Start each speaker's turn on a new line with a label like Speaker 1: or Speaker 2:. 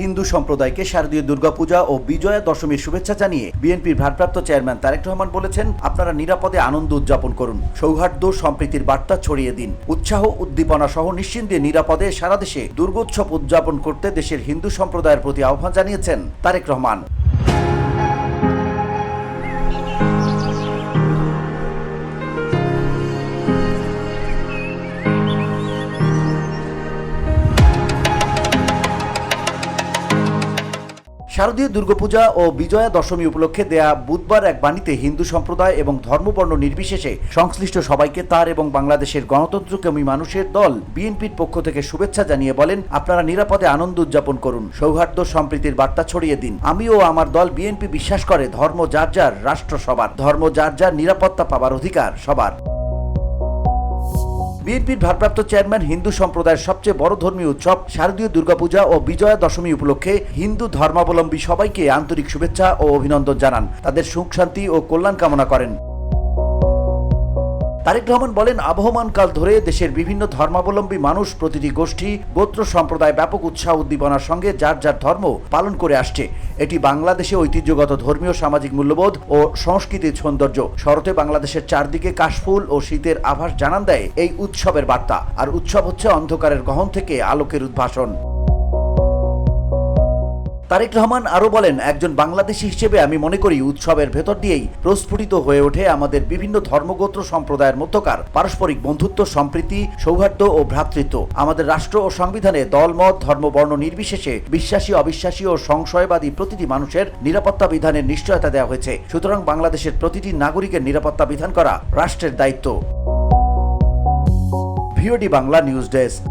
Speaker 1: হিন্দু সম্প্রদায়কে শারদীয় দুর্গাপূজা ও বিজয়া দশমীর শুভেচ্ছা জানিয়ে বিএনপির ভারপ্রাপ্ত চেয়ারম্যান তারেক রহমান বলেছেন, আপনারা নিরাপদে আনন্দ উদযাপন করুন, সৌহার্দ্য সম্প্রীতির বার্তা ছড়িয়ে দিন। উৎসাহ উদ্দীপনা সহ নিশ্চিন্তে নিরাপদে সারা দেশে দুর্গোৎসব উদযাপন করতে দেশের হিন্দু সম্প্রদায়ের প্রতি আহ্বান জানিয়েছেন তারেক রহমান। শারদীয় দুর্গাপূজা ও বিজয়া দশমী উপলক্ষে দেয়া বুধবার এক বাণীতে হিন্দু সম্প্রদায় এবং ধর্মবর্ণ নির্বিশেষে সংশ্লিষ্ট সবাইকে তার এবং বাংলাদেশের গণতন্ত্রকামী মানুষের দল বিএনপির পক্ষ থেকে শুভেচ্ছা জানিয়ে বলেন, আপনারা নিরাপদে আনন্দ উদযাপন করুন, সৌহার্দ্য সম্প্রীতির বার্তা ছড়িয়ে দিন। আমি ও আমার দল বিএনপি বিশ্বাস করে ধর্ম যার যার, রাষ্ট্র সবার, ধর্ম যার যার, নিরাপত্তা পাবার অধিকার সবার। বিএনপির ভারপ্রাপ্ত চেয়ারম্যান হিন্দু সম্প্রদায়ের সবচেয়ে বড় ধর্মীয় উৎসব শারদীয় দুর্গাপূজা ও বিজয়া দশমী উপলক্ষে হিন্দু ধর্মাবলম্বী সবাইকে আন্তরিক শুভেচ্ছা ও অভিনন্দন জানান, তাদের সুখ শান্তি ও কল্যাণ কামনা করেন। তারেক রহমান বলেন, আবহমান কাল ধরে দেশের বিভিন্ন ধর্মাবলম্বী মানুষ, প্রতিটি গোষ্ঠী, গোত্র সম্প্রদায় ব্যাপক উৎসাহ উদ্দীপনার সঙ্গে যার যার ধর্ম পালন করে আসছে। এটি বাংলাদেশে ঐতিহ্যগত ধর্মীয় সামাজিক মূল্যবোধ ও সংস্কৃতির সৌন্দর্য। শরতে বাংলাদেশের চারদিকে কাশফুল ও শীতের আভাস জানান দেয় এই উৎসবের বার্তা। আর উৎসব হচ্ছে অন্ধকারের গহন থেকে আলোকের উদ্ভাসন। তারেক রহমান আরও বলেন, একজন বাংলাদেশী হিসেবে আমি মনে করি উৎসবের ভেতর দিয়েই প্রস্ফুটিত হয়ে ওঠে আমাদের বিভিন্ন ধর্মগোত্র সম্প্রদায়ের মধ্যকার পারস্পরিক বন্ধুত্ব, সম্প্রীতি, সৌহার্দ্য ও ভ্রাতৃত্ব। আমাদের রাষ্ট্র ও সংবিধানে দলমত, ধর্মবর্ণ নির্বিশেষে বিশ্বাসী, অবিশ্বাসী ও সংশয়বাদী প্রতিটি মানুষের নিরাপত্তা বিধানের নিশ্চয়তা দেওয়া হয়েছে। সুতরাং বাংলাদেশের প্রতিটি নাগরিকের নিরাপত্তা বিধান করা রাষ্ট্রের দায়িত্ব। VOD Bangla news desk.